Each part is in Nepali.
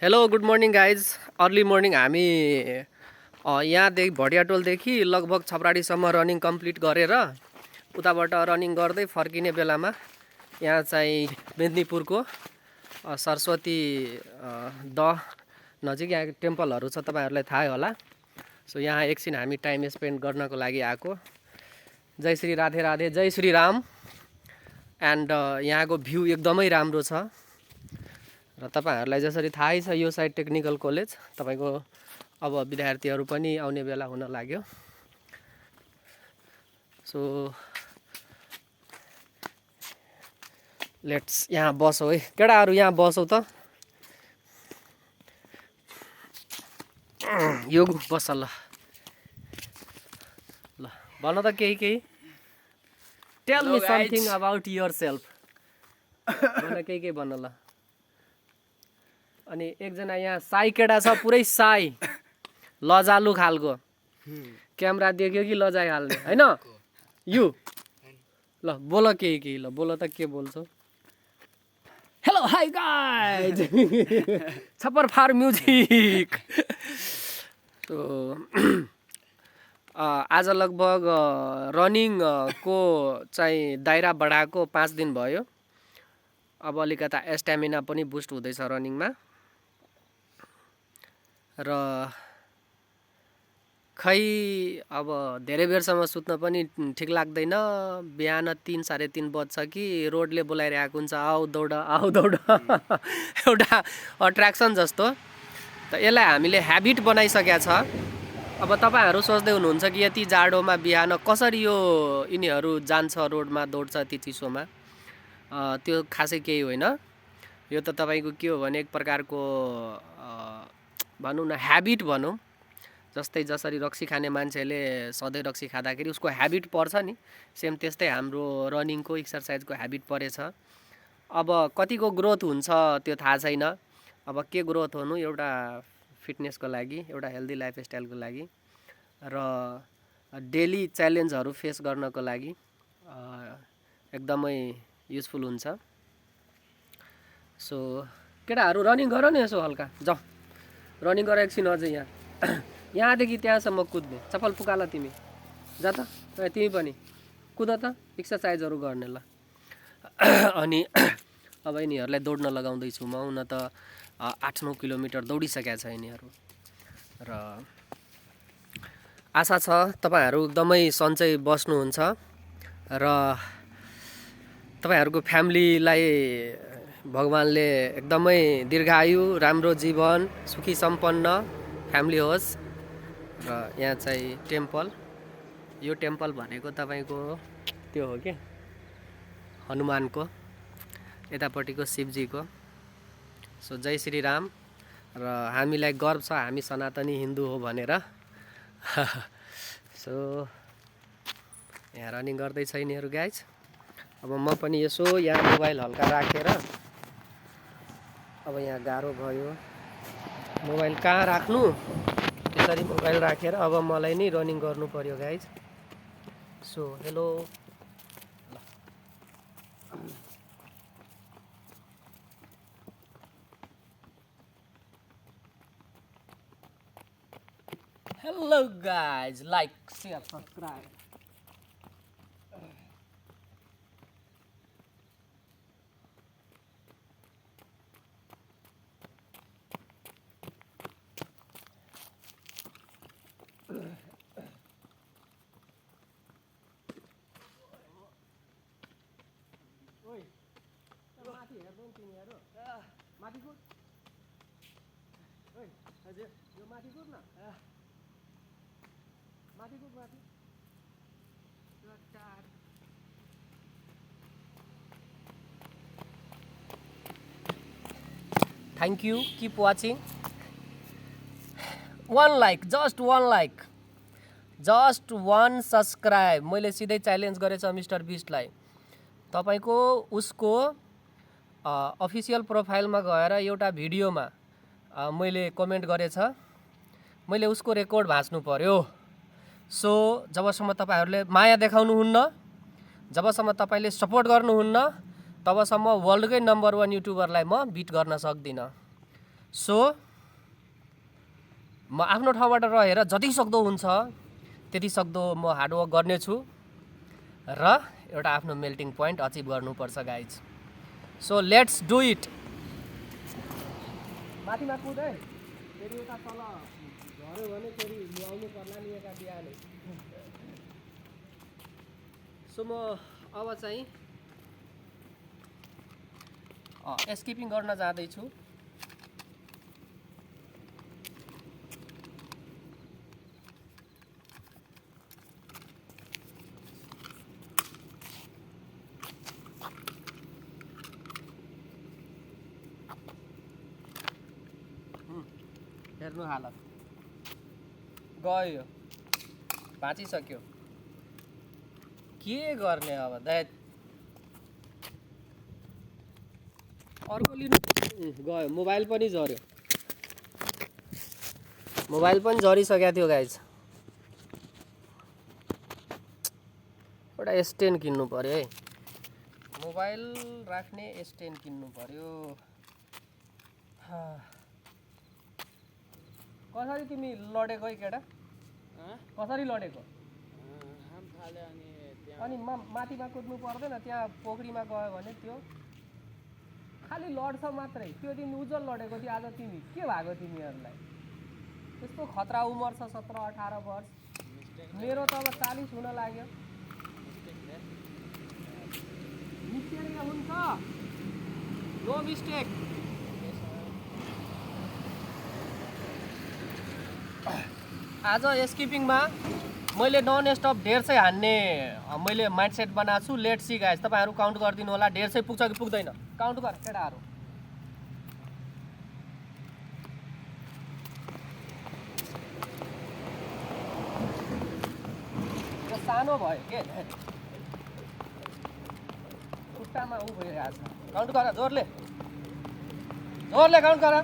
Hello good morning guys early morning हामी यहाँदेखि भटियाटोलदेखि लगभग छपराडीसम्म रनिङ कम्प्लिट गरेर उताबाट रनिङ गर्दै फर्किने बेलामा यहाँ चाहिँ मेदिनीपुरको सरस्वती द नजिक यहाँ टेम्पलहरू छ, तपाईँहरूलाई थाहै होला। सो यहाँ एकछिन हामी टाइम स्पेन्ड गर्नको लागि आएको। जय श्री राधे राधे, जय श्री राम। एन्ड यहाँको भ्यू एकदमै राम्रो छ र तपाईहरुलाई जसरी थाहै छ यो साइड टेक्निकल कलेज तपाईको अब विद्यार्थीहरू पनि आउने बेला हुन लाग्यो। सो लेट्स यहाँ बसौ है केटाहरु, यहाँ बसौ त। यो बस ल ल भन त केही tell me something about yourself. भन केही भन ल। अनि एकजना यहाँ साई केटा छ, पुरै साई लजालु खालको। क्यामेरा देख्यो कि लजाइ हाल्ने हैन यु। ल बोल केही ल बोल त, के बोल्छौ? हेलो हाई गाइज छप्पर फार म्युजिक। तो आज लगभग रनिङ को चाहिँ दायरा बढाएको 5 दिन भयो। अब अलिकता स्ट्यामिना पनि बुस्ट हुँदैछ रनिङमा। र खै अब धेरै बेरसम्म सुत्न पनि ठिक लाग्दैन। बिहान 3 साढे 3 बज्छ कि रोडले बोलाइरहेको हुन्छ, आऊ दौड आऊ दौड। एउटा अट्र्याक्सन जस्तो। त यसलाई हामीले ह्याबिट बनाइसकेका छ। अब तपाईहरु सोच्दै हुनुहुन्छ कि यति जाडोमा बिहान कसरी यो यिनीहरू जान्छ रोडमा, दौड्छ यति चिसोमा। त्यो खासै केही होइन। यो त तपाईको के हो भने एक प्रकारको भनौँ न ह्याबिट भनौँ। जस्तै जसरी रक्सी खाने मान्छेले सधैँ रक्सी खाँदाखेरि उसको ह्याबिट पर्छ नि, सेम त्यस्तै हाम्रो रनिङको एक्सर्साइजको ह्याबिट परेछ। अब कतिको ग्रोथ हुन्छ त्यो थाहा छैन। अब के ग्रोथ हुनु, एउटा फिटनेसको लागि, एउटा हेल्दी लाइफस्टाइलको लागि र डेली च्यालेन्जहरू फेस गर्नको लागि एकदमै युजफुल हुन्छ। सो केटाहरू रनिङ गर न यसो हल्का, जाऊ रनिङ गर एकछिन अझै। यहाँदेखि त्यहाँसम्म कुद्ने, चप्पल फुकाल तिमी, जा त तिमी पनि कुद त, एक्सर्साइजहरू गर्ने ल। अनि अब यिनीहरूलाई दौड्न लगाउँदैछु म। हुन त 8-9 किलोमिटर दौडिसकेका छ यिनीहरू। र आशा छ तपाईहरु एकदमै सन्चै बस्नुहुन्छ र तपाईहरुको फ्यामिलीलाई भगवानले एकदमै दीर्घायु, राम्रो जीवन, सुखी सम्पन्न फ्यामिली होस्। र यहाँ चाहिँ टेम्पल, यो टेम्पल भनेको तपाईको त्यो हो के हनुमानको, यतापट्टिको शिवजीको। सो जय श्री राम। र हामीलाई गर्व छ हामी सनातनी हिन्दू हो भनेर। सो यहाँ रनिङ गर्दैछ यिनीहरू गाइज। अब म पनि यसो यहाँ मोबाइल हल्का राखेर, अब यहाँ गाह्रो भयो मोबाइल कहाँ राख्नु, त्यसरी मोबाइल राखेर अब मलाई नै रनिङ गर्नु पर्यो guys. So hello hello guys, like share subscribe. माथि हेर्नु तिमीहरू, माथि कुद। ओइ हजुर यो माथि कुद न, माथि कुद माथि। Thank you, keep watching. 1 like, just 1 like, just 1 subscribe. मैले सिधै च्यालेन्ज गरेछ मिस्टर बिस्टलाई। तपाईको उसको अफिसियल प्रोफाइलमा गएर एउटा भिडियोमा मैले कमेन्ट गरेछ, मैले उसको रेकर्ड भाँच्नु पर्यो। सो जबसम्म तपाईहरुले माया देखाउनुहुन्न, जबसम्म तपाईले सपोर्ट गर्नुहुन्न, तबसम्म वर्ल्डकै नम्बर 1 युट्युबरलाई म बिट गर्न सक्दिनँ। सो म आफ्नो ठाउँबाट रहेर जति सक्दो हुन्छ त्यति सक्दो म हार्डवर्क गर्नेछु र एउटा आफ्नो मेल्टिङ पोइन्ट अचिभ गर्नुपर्छ guys. So let's do it. माथिमा कुद है, फेरि उता तल झऱ्यो भने फेरि ल्याउनु पर्ला नि एका बिहानै। सो म अब चाहिँ स्किपिङ गर्न जाँदैछु। हेर्नु हालत गयो, भाँचिसक्यो, के गर्ने अब दैट। अर्को लिनु गयो, मोबाइल पनि झऱ्यो, मोबाइल पनि झरिसकेको थियो गाइज। एउटा स्ट्यान्ड किन्नु पर्यो है, मोबाइल राख्ने स्ट्यान्ड किन्नु पर्यो। कसरी तिमी लडेको है केटा? कसरी लडेको? अनि माथिमा कुद्नु पर्दैन, त्यहाँ पोखरीमा गयो भने त्यो खालि लड्छ मात्रै। त्यो दिन उज्जवल लडेको थियो, आज तिमी के भएको तिमीहरूलाई? त्यस्तो खतरा उमर छ 17-18 वर्ष, मेरो त अब 40 हुन लाग्यो। मिस्टेक हुन्छ, नो मिस्टेक। आज स्किपिङमा मैले नन स्टप 150 हान्ने मैले माइन्डसेट बनाएको छु। लेट्स सी गाइस, तपाईँहरू काउन्ट गरिदिनु होला 150 पुग्छ कि पुग्दैन। काउन्ट गर केटाहरू। यो सानो भयो के, खुट्टामा उ भइरहेको छ। काउन्ट गर, जोरले जोरले काउन्ट गर।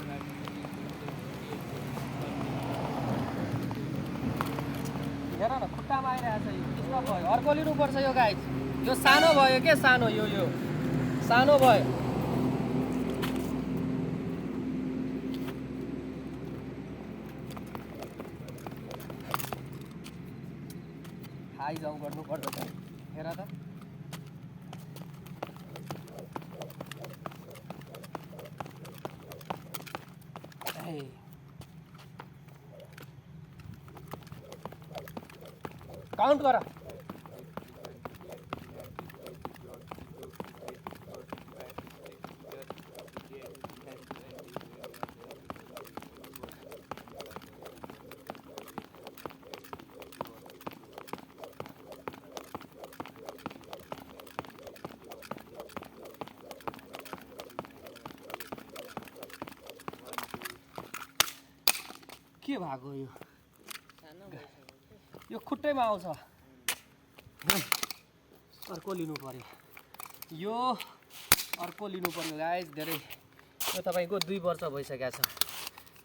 हेर न, खुट्टामा आइरहेको छ यो, डिस्टर्ब भयो। अर्को लिनुपर्छ यो गाइस, यो सानो भयो के, सानो यो सानो भयो। हाई जाउँ गर्नुपर्छ त, हेर त। काउन्ट गर। के भएको यो खुट्टैमा आउँछ। अर्को लिनु पर्यो, यो अर्को लिनु पर्यो गाइस। धेरै यो तपाईँको 2 वर्ष भइसकेको छ,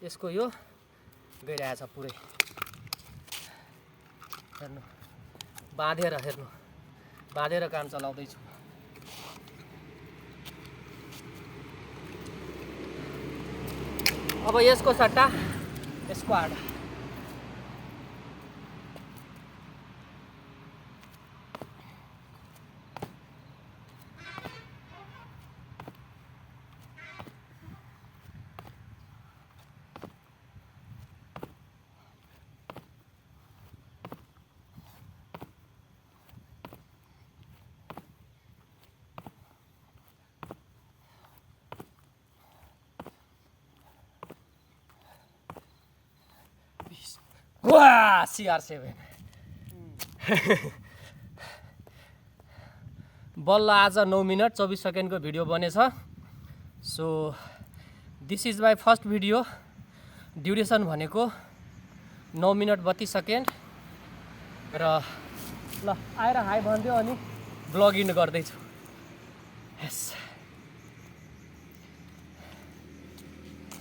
यसको यो गइरहेछ पुरै। हेर्नु, बाँधेर, हेर्नु बाँधेर काम चलाउँदैछु। अब यसको सट्टा यसको आडा। वाह, CR7 बल्ल आज 9 मिनट 24 सेकेन्डको भिडियो बनेछ। So this is my first video. Duration भनेको 9 मिनट 32 सेकेन्ड र ल आएर हाई भनिदियो अनि ब्लग इन गर्दैछु। यस,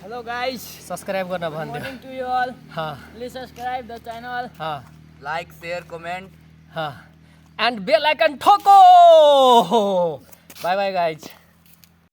Hello guys, सब्सक्राइब गर्न good भनिदियो। morning to you all. हाँ Please subscribe the channel. हाँ Like, share, comment. हाँ एन्ड बेल आइकन ठोको। Bye bye guys.